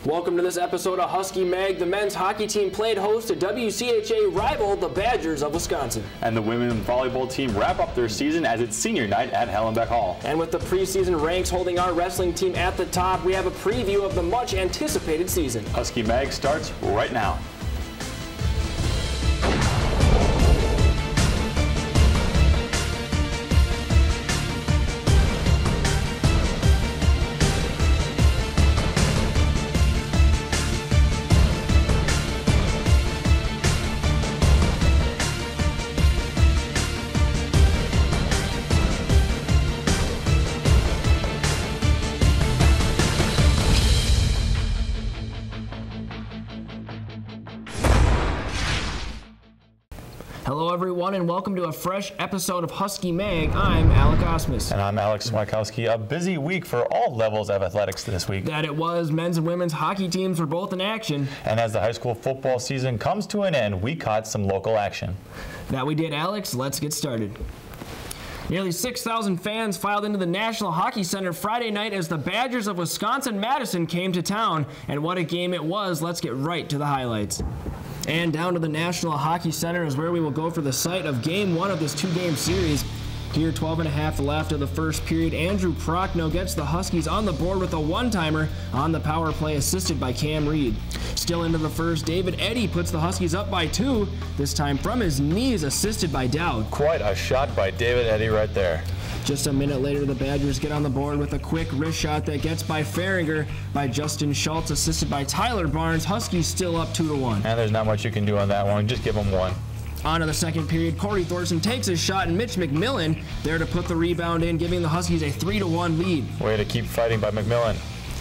Welcome to this episode of Husky Mag. The men's hockey team played host to WCHA rival, the Badgers of Wisconsin. And the women's volleyball team wrap up their season as it's senior night at Hallenbeck Hall. And with the preseason ranks holding our wrestling team at the top, we have a preview of the much anticipated season. Husky Mag starts right now. Hello everyone and welcome to a fresh episode of Husky Mag. I'm Alec Osmus. And I'm Alex Swakowski. A busy week for all levels of athletics this week. That it was. Men's and women's hockey teams were both in action. And as the high school football season comes to an end, we caught some local action. That we did, Alex. Let's get started. Nearly 6,000 fans filed into the National Hockey Center Friday night as the Badgers of Wisconsin-Madison came to town. And what a game it was. Let's get right to the highlights. And down to the National Hockey Center is where we will go for the site of Game 1 of this two-game series. Here, 12 and a half left of the first period, Andrew Prochnow gets the Huskies on the board with a one-timer on the power play, assisted by Cam Reed. Still into the first, David Eddy puts the Huskies up by 2, this time from his knees, assisted by Dowd. Quite a shot by David Eddy right there. Just a minute later, the Badgers get on the board with a quick wrist shot that gets by Farringer by Justin Schultz, assisted by Tyler Barnes. Huskies still up 2-1. And there's not much you can do on that one. Just give them one. On to the second period, Corey Thorson takes his shot, and Mitch McMillan there to put the rebound in, giving the Huskies a 3-1 lead. Way to keep fighting by McMillan.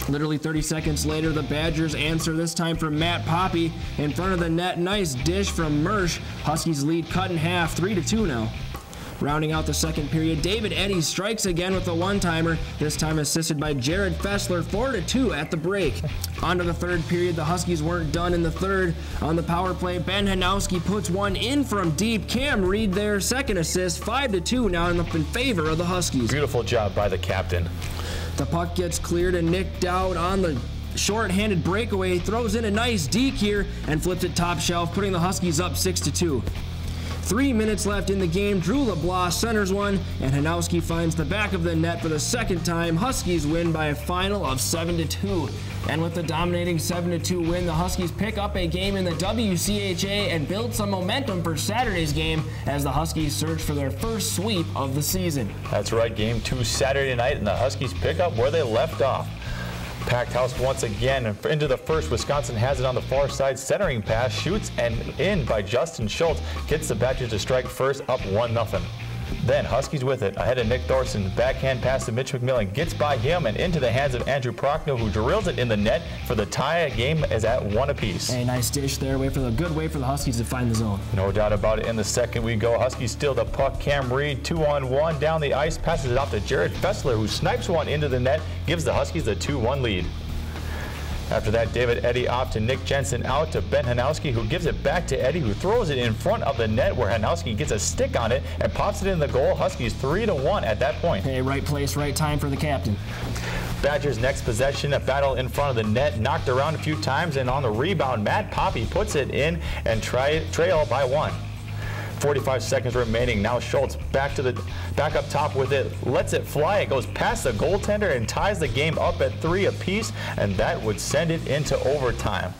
Literally 30 seconds later, the Badgers answer, this time from Matt Poppy in front of the net. Nice dish from Mersch. Huskies lead cut in half, 3-2 now. Rounding out the second period, David Eddy strikes again with a one-timer, this time assisted by Jared Fessler, 4-2 at the break. On to the third period, the Huskies weren't done in the third. On the power play, Ben Hanowski puts one in from deep. Cam Reed there, second assist, 5-2 now in favor of the Huskies. Beautiful job by the captain. The puck gets cleared and Nick Dowd on the short-handed breakaway throws in a nice deke here and flips it top shelf, putting the Huskies up 6-2. 3 minutes left in the game. Drew LeBlanc centers one, and Hanowski finds the back of the net for the second time. Huskies win by a final of 7-2. And with the dominating 7-2 win, the Huskies pick up a game in the WCHA and build some momentum for Saturday's game as the Huskies search for their first sweep of the season. That's right, Game 2 Saturday night, and the Huskies pick up where they left off. Packed house once again, and into the first, Wisconsin has it on the far side, centering pass, shoots and in by Justin Schultz, gets the Badgers to strike first, up 1-0. Then Huskies with it, ahead of Nick Thorson, backhand pass to Mitch McMillan, gets by him and into the hands of Andrew Prochnow, who drills it in the net for the tie. Game is at 1 apiece. A nice dish there, good way for the Huskies to find the zone. No doubt about it. In the second we go, Huskies steal the puck. Cam Reed, 2-on-1 down the ice, passes it off to Jared Fessler, who snipes one into the net, gives the Huskies a 2-1 lead. After that, David Eddy off to Nick Jensen, out to Ben Hanowski, who gives it back to Eddy, who throws it in front of the net where Hanowski gets a stick on it and pops it in the goal. Huskies 3-1 at that point. Hey, right place, right time for the captain. Badgers' next possession, a battle in front of the net, knocked around a few times, and on the rebound, Matt Poppy puts it in and trail by 1. 45 seconds remaining. Now Schultz back up top with it, lets it fly. It goes past the goaltender and ties the game up at 3 apiece, and that would send it into overtime.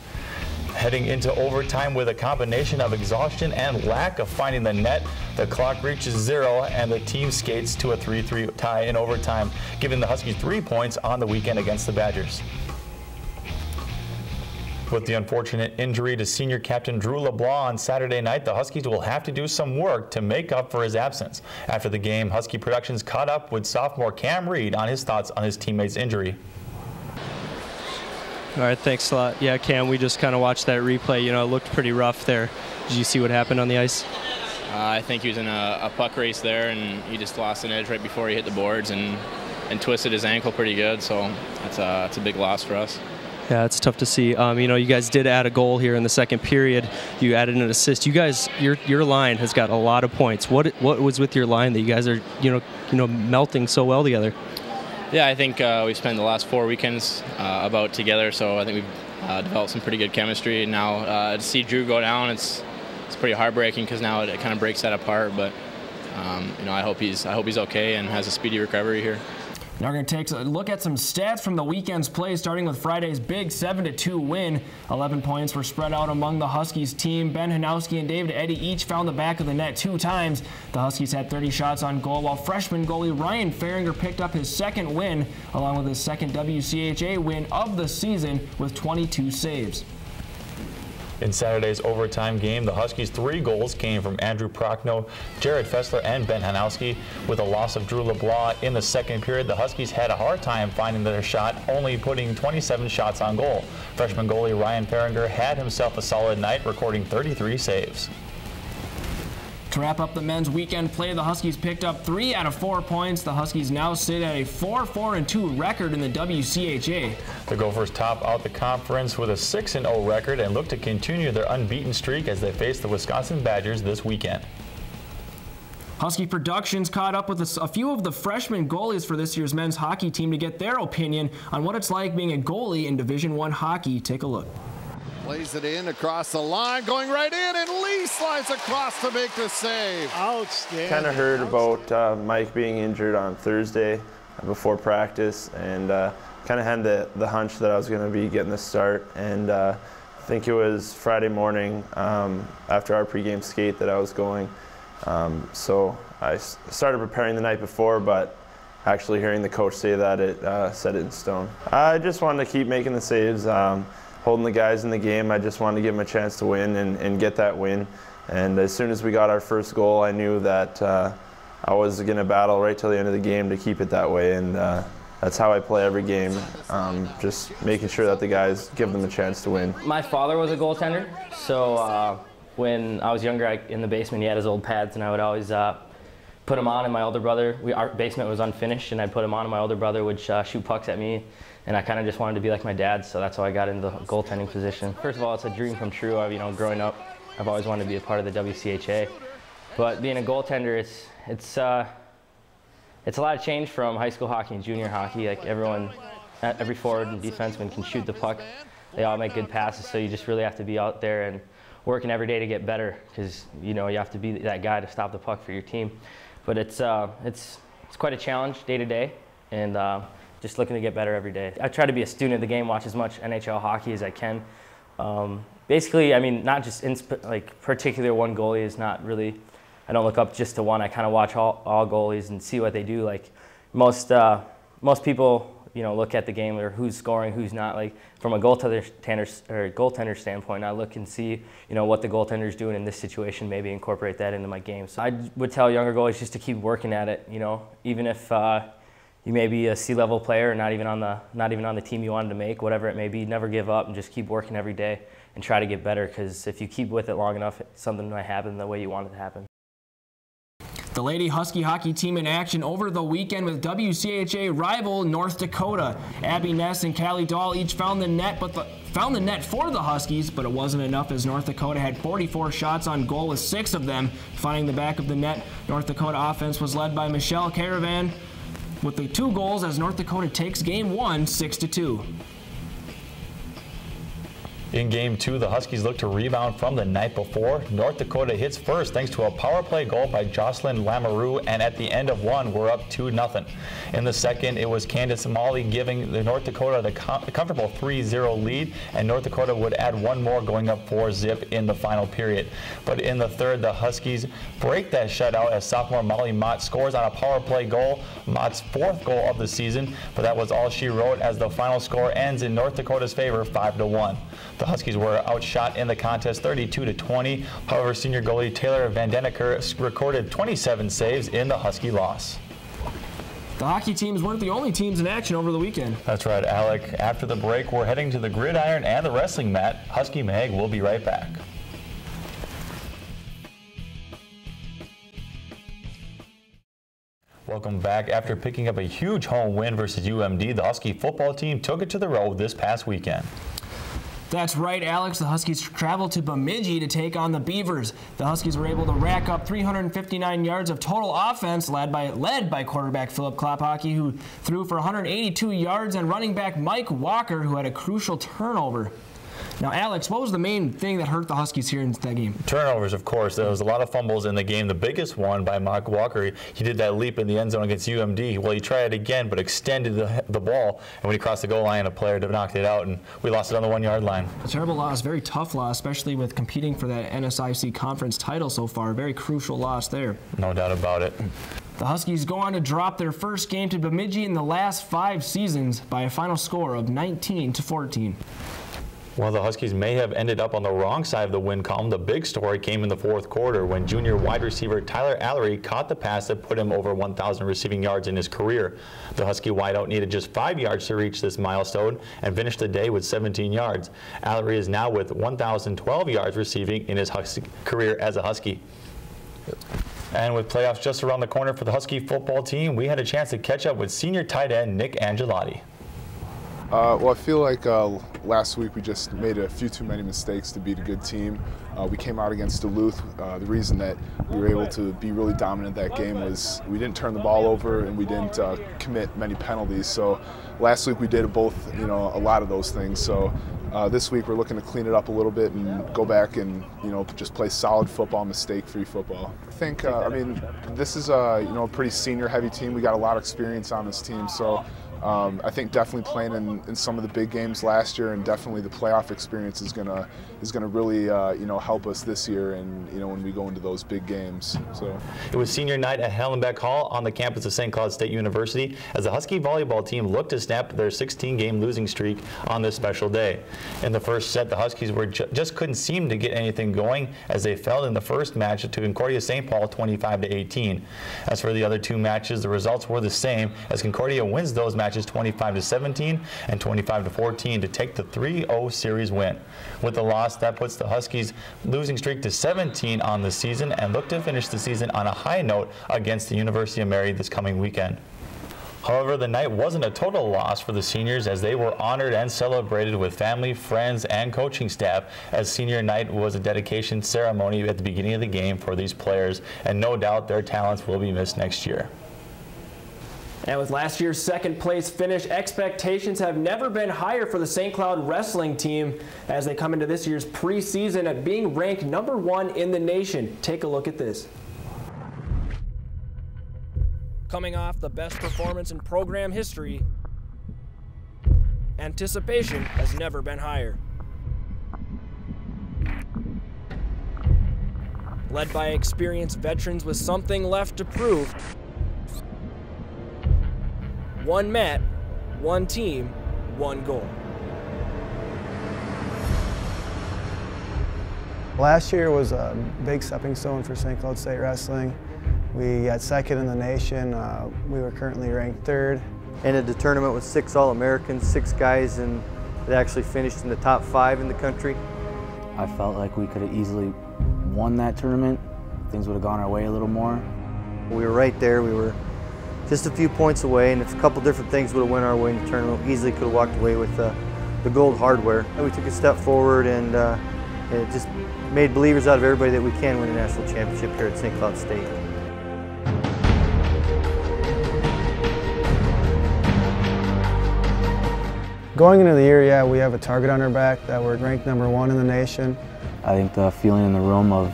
Heading into overtime with a combination of exhaustion and lack of finding the net, the clock reaches 0 and the team skates to a 3-3 tie in overtime, giving the Huskies 3 points on the weekend against the Badgers. With the unfortunate injury to senior captain Drew LeBlanc on Saturday night, the Huskies will have to do some work to make up for his absence. After the game, Husky Productions caught up with sophomore Cam Reed on his thoughts on his teammate's injury. All right, thanks a lot. Yeah, Cam, we just kind of watched that replay. You know, it looked pretty rough there. Did you see what happened on the ice? I think he was in a puck race there, and he just lost an edge right before he hit the boards and twisted his ankle pretty good. So that's a big loss for us. Yeah, it's tough to see. You know, you guys did add a goal here in the second period. You added an assist. You guys, your line has got a lot of points. What was with your line that you guys are, you know, melting so well together? Yeah, I think we've spent the last 4 weekends about together, so I think we've developed some pretty good chemistry. And now to see Drew go down, it's pretty heartbreaking because now it kind of breaks that apart. But you know, I hope he's okay and has a speedy recovery here. Now we're going to take a look at some stats from the weekend's play, starting with Friday's big 7-2 win. 11 points were spread out among the Huskies team. Ben Hanowski and David Eddy each found the back of the net 2 times. The Huskies had 30 shots on goal, while freshman goalie Ryan Farringer picked up his second win, along with his second WCHA win of the season with 22 saves. In Saturday's overtime game, the Huskies' 3 goals came from Andrew Prochnow, Jared Fessler, and Ben Hanowski. With a loss of Drew LeBlanc in the second period, the Huskies had a hard time finding their shot, only putting 27 shots on goal. Freshman goalie Ryan Farringer had himself a solid night, recording 33 saves. To wrap up the men's weekend play, the Huskies picked up 3 out of 4 points. The Huskies now sit at a 4-4-2 record in the WCHA. The Gophers top out the conference with a 6-0 record and look to continue their unbeaten streak as they face the Wisconsin Badgers this weekend. Husky Productions caught up with a few of the freshman goalies for this year's men's hockey team to get their opinion on what it's like being a goalie in Division I hockey. Take a look. Plays it in across the line, going right in, and Lee slides across to make the save. Outstanding. Kind of heard about Mike being injured on Thursday before practice, and kind of had the hunch that I was going to be getting the start. And I think it was Friday morning after our pregame skate that I was going. So I started preparing the night before, but actually hearing the coach say that, it set it in stone. I just wanted to keep making the saves. Holding the guys in the game, I just wanted to give them a chance to win and get that win. And as soon as we got our first goal, I knew that I was going to battle right till the end of the game to keep it that way. And that's how I play every game, just making sure that the guys give them a chance to win. My father was a goaltender, so when I was younger, in the basement, he had his old pads, and I would always put them on, and my older brother, our basement was unfinished, and I'd put them on, and my older brother would shoot pucks at me. And I kind of just wanted to be like my dad, so that's how I got into the goaltending position. First of all, it's a dream come true. You know, growing up, I've always wanted to be a part of the WCHA. But being a goaltender, it's a lot of change from high school hockey and junior hockey. Like every forward and defenseman can shoot the puck. They all make good passes, so you just really have to be out there and working every day to get better, because you know you have to be that guy to stop the puck for your team. But it's quite a challenge day to day, and just looking to get better every day. I try to be a student of the game, watch as much NHL hockey as I can. Basically, I mean, not just like particular one goalie is not really, I don't look up just to one. I kind of watch all goalies and see what they do. Like most people, you know, look at the game or who's scoring, who's not. Like from a goaltender standpoint, I look and see, you know, what the goaltender's doing in this situation, maybe incorporate that into my game. So I would tell younger goalies just to keep working at it, you know, even if you may be a C-level player or not even on the team you wanted to make, whatever it may be, never give up and just keep working every day and try to get better, because if you keep with it long enough, something might happen the way you want it to happen. The Lady Husky hockey team in action over the weekend with WCHA rival North Dakota. Abby Ness and Callie Dahl each found the net for the Huskies, but it wasn't enough as North Dakota had 44 shots on goal with 6 of them finding the back of the net. North Dakota offense was led by Michelle Caravan with the 2 goals as North Dakota takes Game 1 6-2. In Game 2, the Huskies look to rebound from the night before. North Dakota hits first thanks to a power play goal by Jocelyn Lamoureux, and at the end of one, we're up 2-0. In the second, it was Candace Molly giving the North Dakota the comfortable 3-0 lead, and North Dakota would add one more, going up 4-0 in the final period. But in the third, the Huskies break that shutout as sophomore Molly Mott scores on a power play goal, Mott's 4th goal of the season, but that was all she wrote as the final score ends in North Dakota's favor 5-1. The Huskies were outshot in the contest 32-20. However, senior goalie Taylor Vandeneker recorded 27 saves in the Husky loss. The hockey teams weren't the only teams in action over the weekend. That's right, Alec. After the break, we're heading to the gridiron and the wrestling mat. Husky Mag will be right back. Welcome back. After picking up a huge home win versus UMD, the Husky football team took it to the road this past weekend. That's right, Alex. The Huskies traveled to Bemidji to take on the Beavers. The Huskies were able to rack up 359 yards of total offense, led by quarterback Philip Klophocky, who threw for 182 yards, and running back Mike Walker, who had a crucial turnover. Now, Alex, what was the main thing that hurt the Huskies here in that game? Turnovers, of course. There was a lot of fumbles in the game. The biggest one by Mike Walker, he did that leap in the end zone against UMD. Well, he tried it again, but extended the ball, and when he crossed the goal line, a player knocked it out, and we lost it on the 1-yard line. A terrible loss, very tough loss, especially with competing for that NSIC conference title so far. A very crucial loss there. No doubt about it. The Huskies go on to drop their first game to Bemidji in the last 5 seasons by a final score of 19-14. While the Huskies may have ended up on the wrong side of the win column, the big story came in the 4th quarter when junior wide receiver Tyler Allery caught the pass that put him over 1,000 receiving yards in his career. The Husky wideout needed just 5 yards to reach this milestone and finished the day with 17 yards. Allery is now with 1,012 yards receiving in his career as a Husky. And with playoffs just around the corner for the Husky football team, we had a chance to catch up with senior tight end Nick Angelotti. Well, I feel like last week we just made a few too many mistakes to beat a good team. We came out against Duluth. The reason that we were able to be really dominant that game was we didn't turn the ball over and we didn't commit many penalties. So last week we did both, a lot of those things. So this week we're looking to clean it up a little bit and go back and, just play solid football, mistake-free football. I think, this is a pretty senior-heavy team. We got a lot of experience on this team. So I think definitely playing in some of the big games last year, and definitely the playoff experience is gonna really help us this year, and when we go into those big games. So it was senior night at Hellenbeck Hall on the campus of St. Cloud State University as the Husky volleyball team looked to snap their 16-game losing streak on this special day. In the first set, the Huskies just couldn't seem to get anything going as they fell in the first match to Concordia St. Paul 25-18. As for the other 2 matches, the results were the same as Concordia wins those matches 25-17 and 25-14 to take the 3-0 series win. With the loss, that puts the Huskies losing streak to 17 on the season and look to finish the season on a high note against the University of Mary this coming weekend. However, the night wasn't a total loss for the seniors as they were honored and celebrated with family, friends, and coaching staff, as senior night was a dedication ceremony at the beginning of the game for these players, and no doubt their talents will be missed next year. And with last year's second-place finish, expectations have never been higher for the St. Cloud wrestling team as they come into this year's preseason at being ranked #1 in the nation. Take a look at this. Coming off the best performance in program history, anticipation has never been higher. Led by experienced veterans with something left to prove, one mat, one team, one goal. Last year was a big stepping stone for St. Cloud State Wrestling. We got 2nd in the nation. We were currently ranked 3rd. Ended the tournament with 6 All-Americans, 6 guys that actually finished in the top 5 in the country. I felt like we could have easily won that tournament. Things would have gone our way a little more. We were right there. We were just a few points away, and if a couple different things would have went our way in the tournament, we easily could have walked away with the gold hardware. We took a step forward and it just made believers out of everybody that we can win a national championship here at St. Cloud State. Going into the year, yeah, we have a target on our back that we're ranked #1 in the nation. I think the feeling in the room of,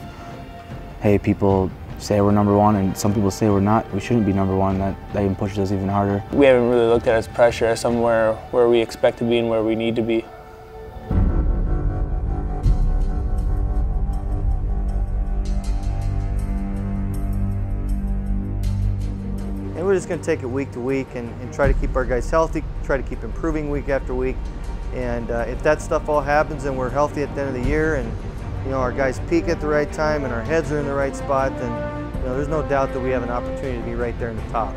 hey, people say we're #1 and some people say we're not, we shouldn't be #1, that even pushes us even harder. We haven't really looked at it as pressure, as somewhere where we expect to be and where we need to be. And we're just going to take it week to week and try to keep our guys healthy, try to keep improving week after week. And if that stuff all happens and we're healthy at the end of the year and our guys peak at the right time and our heads are in the right spot, then there's no doubt that we have an opportunity to be right there in the top.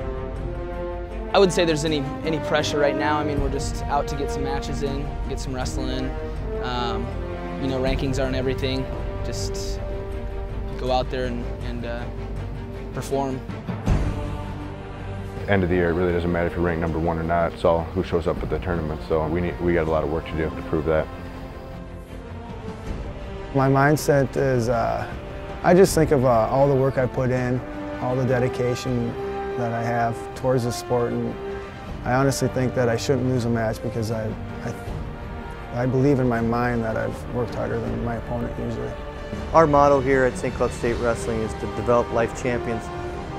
I wouldn't say there's any pressure right now. I mean, we're just out to get some matches in, get some wrestling in. Rankings aren't everything. Just go out there and perform. End of the year, it really doesn't matter if you're ranked #1 or not. It's all who shows up at the tournament. So we got a lot of work to do to prove that. My mindset is I just think of all the work I put in, all the dedication that I have towards the sport, and I honestly think that I shouldn't lose a match because I believe in my mind that I've worked harder than my opponent usually. Our motto here at St. Cloud State Wrestling is to develop life champions.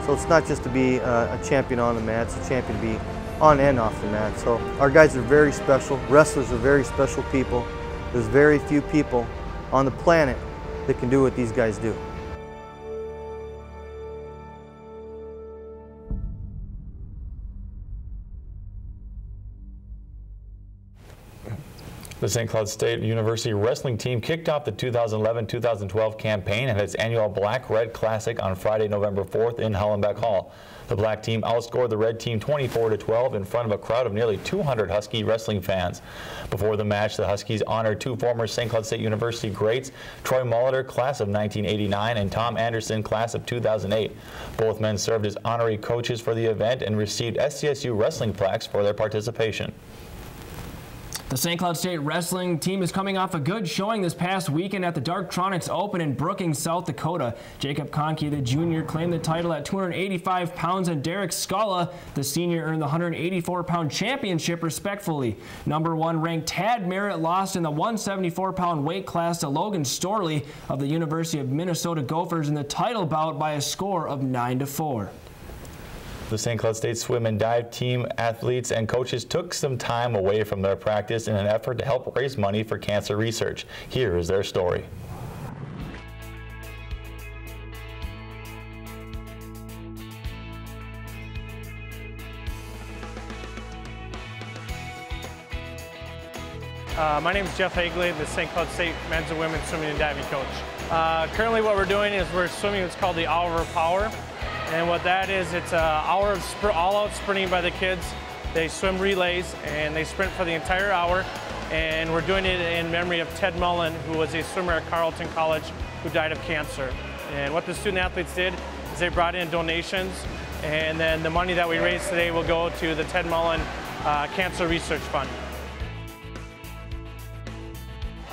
So it's not just to be a champion on the mat, it's a champion to be on and off the mat. So our guys are very special. Wrestlers are very special people. There's very few people on the planet that can do what these guys do. The St. Cloud State University wrestling team kicked off the 2011-2012 campaign at its annual Black-Red Classic on Friday, November 4th in Hollenbeck Hall. The black team outscored the red team 24-12 in front of a crowd of nearly 200 Husky wrestling fans. Before the match, the Huskies honored two former St. Cloud State University greats, Troy Molitor, class of 1989, and Tom Anderson, class of 2008. Both men served as honorary coaches for the event and received SCSU wrestling plaques for their participation. The St. Cloud State wrestling team is coming off a good showing this past weekend at the Darktronics Open in Brookings, South Dakota. Jacob Conkey, the junior, claimed the title at 285 pounds, and Derek Scala, the senior, earned the 184-pound championship respectfully. Number 1 ranked Tad Merritt lost in the 174-pound weight class to Logan Storley of the University of Minnesota Gophers in the title bout by a score of 9-4. The St. Cloud State swim and dive team athletes and coaches took some time away from their practice in an effort to help raise money for cancer research. Here is their story. My name is Jeff Hagley, the St. Cloud State men's and women's swimming and diving coach. Currently what we're doing is we're swimming what's called the Hour of Power. And what that is, it's an hour of all-out sprinting by the kids. They swim relays and they sprint for the entire hour. And we're doing it in memory of Ted Mullen, who was a swimmer at Carleton College who died of cancer. And what the student athletes did is they brought in donations, and then the money that we raised today will go to the Ted Mullen Cancer Research Fund.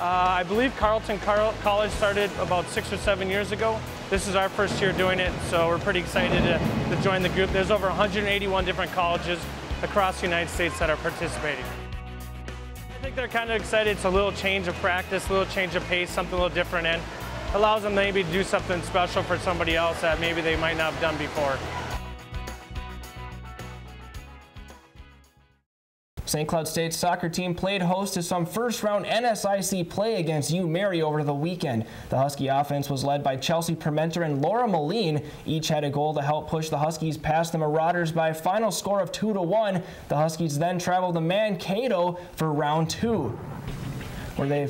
I believe Carleton College started about 6 or 7 years ago. This is our first year doing it, so we're pretty excited to join the group. There's over 181 different colleges across the United States that are participating. I think they're kind of excited. It's a little change of practice, a little change of pace, something a little different, and allows them maybe to do something special for somebody else that maybe they might not have done before. St. Cloud State's soccer team played host to some first-round NSIC play against U-Mary over the weekend. The Husky offense was led by Chelsea Permenter and Laura Moline. Each had a goal to help push the Huskies past the Marauders by a final score of 2-1. The Huskies then traveled to Mankato for round 2. For the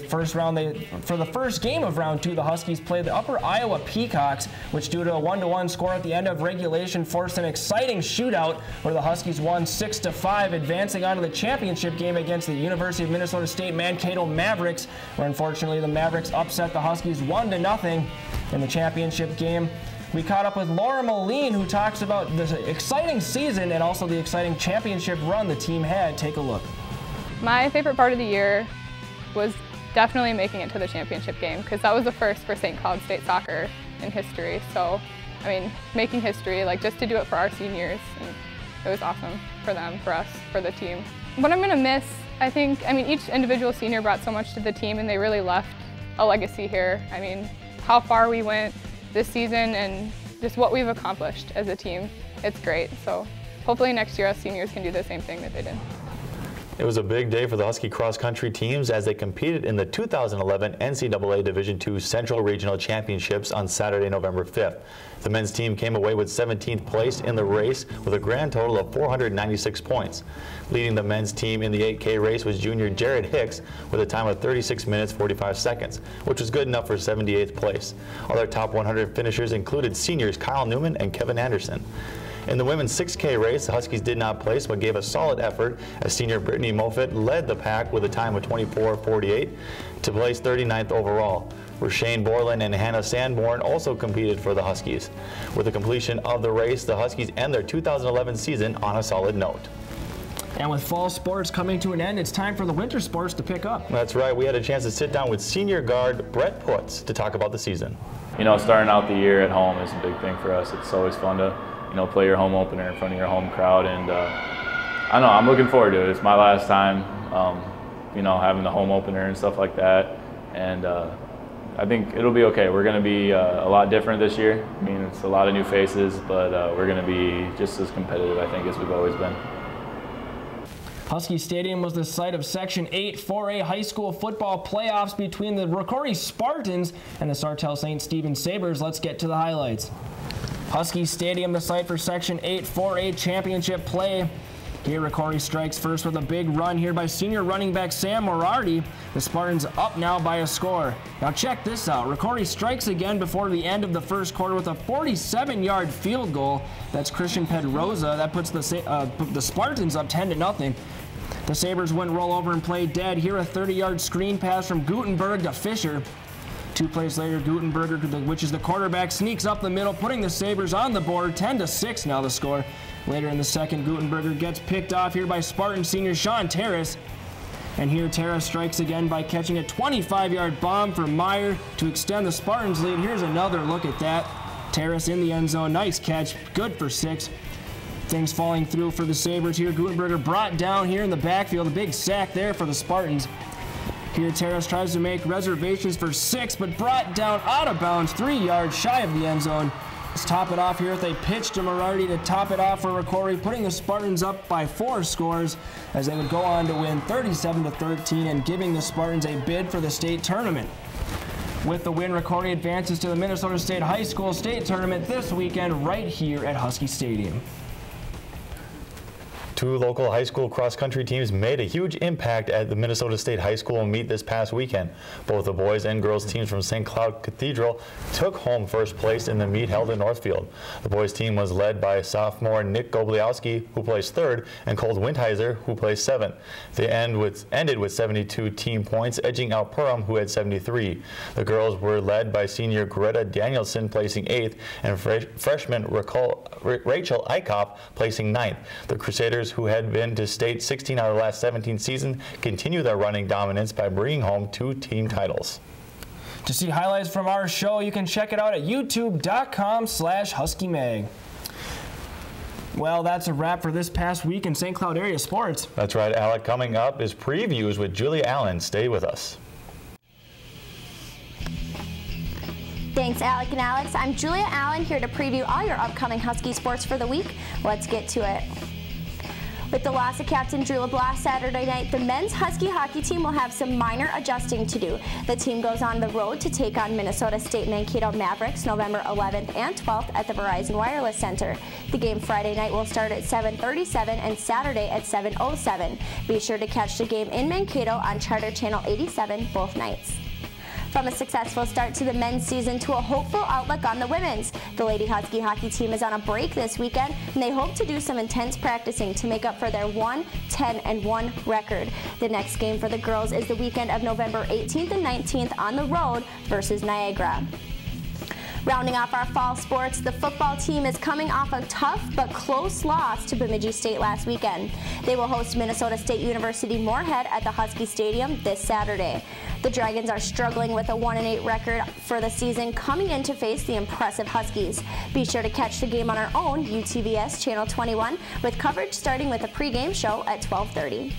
first game of round 2, the Huskies played the Upper Iowa Peacocks, which due to a 1-1 score at the end of regulation forced an exciting shootout where the Huskies won 6-5, advancing on to the championship game against the University of Minnesota State Mankato Mavericks, where unfortunately the Mavericks upset the Huskies 1-0 in the championship game. We caught up with Laura Moline, who talks about the exciting season and also the exciting championship run the team had. Take a look. My favorite part of the year was definitely making it to the championship game, because that was the first for St. Cloud State soccer in history. So, I mean, making history, like just to do it for our seniors, and it was awesome for them, for us, for the team. What I'm gonna miss, I mean, each individual senior brought so much to the team, and they really left a legacy here. I mean, how far we went this season and just what we've accomplished as a team, it's great. So hopefully next year us seniors can do the same thing that they did. It was a big day for the Husky cross-country teams as they competed in the 2011 NCAA Division II Central Regional Championships on Saturday, November 5th. The men's team came away with 17th place in the race with a grand total of 496 points. Leading the men's team in the 8K race was junior Jared Hicks with a time of 36 minutes 45 seconds, which was good enough for 78th place. Other top 100 finishers included seniors Kyle Newman and Kevin Anderson. In the women's 6K race, the Huskies did not place but gave a solid effort as senior Brittany Moffitt led the pack with a time of 24:48 to place 39th overall. Rashane Borland and Hannah Sanborn also competed for the Huskies. With the completion of the race, the Huskies end their 2011 season on a solid note. And with fall sports coming to an end, it's time for the winter sports to pick up. That's right. We had a chance to sit down with senior guard Brett Putz to talk about the season. You know, starting out the year at home is a big thing for us. It's always fun to, you know, play your home opener in front of your home crowd, and I don't know, I'm looking forward to it. It's my last time, you know, having the home opener and stuff like that, and I think it'll be okay. We're going to be a lot different this year. I mean, it's a lot of new faces, but we're going to be just as competitive, I think, as we've always been. Husky Stadium was the site of Section 8 4A high school football playoffs between the Rocori Spartans and the Sartell St. Stephen Sabres. Let's get to the highlights. Husky Stadium, the site for Section 8 4A championship play. Here, Rocori strikes first with a big run here by senior running back Sam Morardi. The Spartans up now by a score. Now check this out. Rocori strikes again before the end of the first quarter with a 47-yard field goal. That's Christian Pedroza. That puts the Spartans up 10-0. The Sabres wouldn't roll over and play dead. Here, a 30-yard screen pass from Gutenberg to Fisher. 2 plays later, Gutenberger, which is the quarterback, sneaks up the middle, putting the Sabres on the board. 10-6 now the score. Later in the second, Gutenberger gets picked off here by Spartan senior Sean Terrace. And here, Terrace strikes again by catching a 25-yard bomb for Meyer to extend the Spartans' lead. Here's another look at that. Terrace in the end zone. Nice catch. Good for 6. Things falling through for the Sabres here. Gutenberger brought down here in the backfield. A big sack there for the Spartans. Here, Terrace tries to make reservations for 6, but brought down out of bounds 3 yards shy of the end zone. Let's top it off here with a pitch to Morardi to top it off for Rocori, putting the Spartans up by 4 scores as they would go on to win 37-13 and giving the Spartans a bid for the state tournament. With the win, Rocori advances to the Minnesota State High School State Tournament this weekend right here at Husky Stadium. 2 local high school cross-country teams made a huge impact at the Minnesota State High School meet this past weekend. Both the boys and girls teams from St. Cloud Cathedral took home first place in the meet held in Northfield. The boys team was led by sophomore Nick Gobliowski, who placed 3rd, and Colt Windheiser, who placed 7th. They ended with 72 team points, edging out Perham, who had 73. The girls were led by senior Greta Danielson, placing 8th, and freshman Rachel Eichhoff, placing 9th. The Crusaders, who had been to state 16 out of the last 17 seasons, continue their running dominance by bringing home 2 team titles. To see highlights from our show, you can check it out at youtube.com/HuskyMag. Well, that's a wrap for this past week in St. Cloud area sports. That's right, Alec. Coming up is previews with Julia Allen. Stay with us. Thanks, Alec and Alex. I'm Julia Allen here to preview all your upcoming Husky sports for the week. Let's get to it. With the loss of Captain Drew LeBlanc Saturday night, the men's Husky hockey team will have some minor adjusting to do. The team goes on the road to take on Minnesota State Mankato Mavericks November 11th and 12th at the Verizon Wireless Center. The game Friday night will start at 7:37 and Saturday at 7:07. Be sure to catch the game in Mankato on Charter Channel 87 both nights. From a successful start to the men's season to a hopeful outlook on the women's. The Lady Husky hockey team is on a break this weekend, and they hope to do some intense practicing to make up for their 1-10-1 record. The next game for the girls is the weekend of November 18th and 19th on the road versus Niagara. Rounding off our fall sports, the football team is coming off a tough but close loss to Bemidji State last weekend. They will host Minnesota State University Moorhead at the Husky Stadium this Saturday. The Dragons are struggling with a 1-8 record for the season, coming in to face the impressive Huskies. Be sure to catch the game on our own UTVS Channel 21 with coverage starting with a pregame show at 12:30.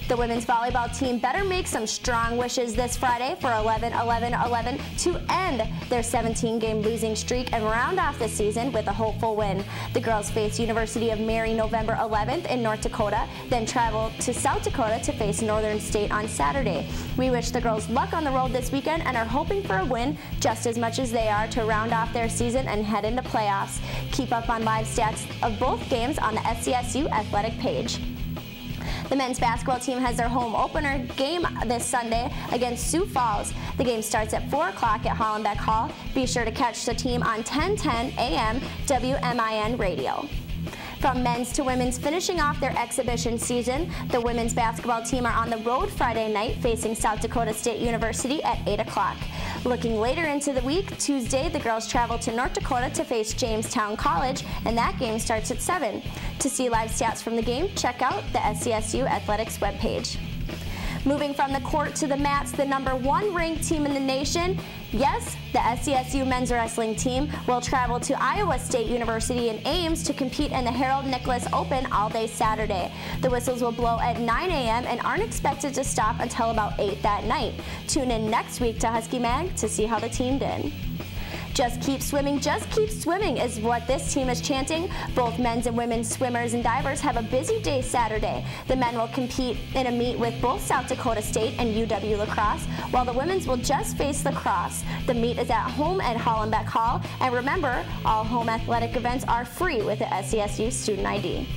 The women's volleyball team better make some strong wishes this Friday for 11-11-11 to end their 17-game losing streak and round off the season with a hopeful win. The girls face University of Mary November 11th in North Dakota, then travel to South Dakota to face Northern State on Saturday. We wish the girls luck on the road this weekend and are hoping for a win just as much as they are to round off their season and head into playoffs. Keep up on live stats of both games on the SCSU athletic page. The men's basketball team has their home opener game this Sunday against Sioux Falls. The game starts at 4 o'clock at Hollenbeck Hall. Be sure to catch the team on 1010 AM WMIN Radio. From men's to women's finishing off their exhibition season, the women's basketball team are on the road Friday night facing South Dakota State University at 8 o'clock. Looking later into the week, Tuesday the girls travel to North Dakota to face Jamestown College, and that game starts at 7. To see live stats from the game, check out the SCSU Athletics webpage. Moving from the court to the mats, the #1 ranked team in the nation, yes, the SCSU men's wrestling team, will travel to Iowa State University in Ames to compete in the Harold Nicholas Open all day Saturday. The whistles will blow at 9 a.m. and aren't expected to stop until about 8 that night. Tune in next week to Husky Mag to see how the team did. Just keep swimming is what this team is chanting. Both men's and women's swimmers and divers have a busy day Saturday. The men will compete in a meet with both South Dakota State and UW Lacrosse, while the women's will just face lacrosse. The meet is at home at Hollenbeck Hall, and remember, all home athletic events are free with the SCSU student ID.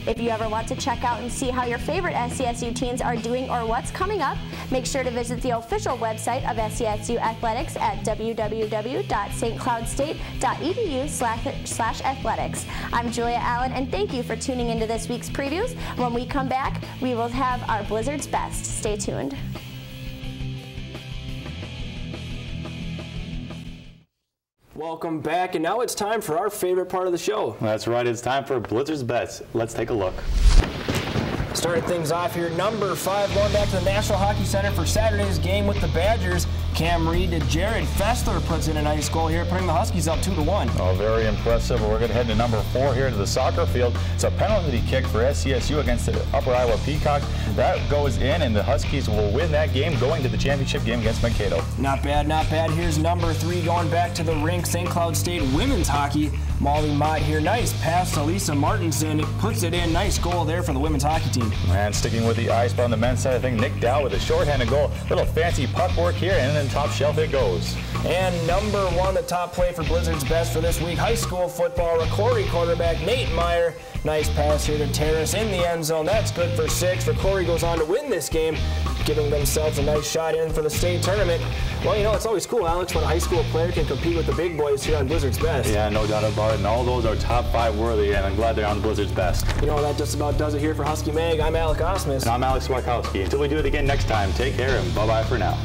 If you ever want to check out and see how your favorite SCSU teams are doing or what's coming up, make sure to visit the official website of SCSU Athletics at www.stcloudstate.edu/athletics. I'm Julia Allen, and thank you for tuning into this week's previews. When we come back, we will have our Blizzard's Best. Stay tuned. Welcome back, and now it's time for our favorite part of the show. That's right, it's time for Blizzard's Bets. Let's take a look. Starting things off here, number 5, going back to the National Hockey Center for Saturday's game with the Badgers. Cam Reed to Jared Fessler puts in a nice goal here, putting the Huskies up 2-1. Oh, very impressive. We're going to head to number 4 here to the soccer field. It's a penalty kick for SCSU against the Upper Iowa Peacocks. That goes in, and the Huskies will win that game, going to the championship game against Mankato. Not bad, not bad. Here's number 3, going back to the rink, St. Cloud State women's hockey. Molly Mott here, nice pass to Lisa Martinson. It puts it in, nice goal there for the women's hockey team. And sticking with the ice, but on the men's side, I think Nick Dow with a shorthanded goal. Little fancy puck work here, and then top shelf it goes. And number 1, the top play for Blizzard's Best for this week, high school football, Rocori quarterback Nate Meyer. Nice pass here to Terrace in the end zone. That's good for 6. Rocori goes on to win this game, giving themselves a nice shot in for the state tournament. Well, you know, it's always cool, Alex, when a high school player can compete with the big boys here on Blizzard's Best. Yeah, no doubt about it. And all those are top 5 worthy, and I'm glad they're on Blizzard's Best. You know, that just about does it here for Husky Mag. I'm Alec Osmus. And I'm Alex Swakowski. Until we do it again next time, take care and bye-bye for now.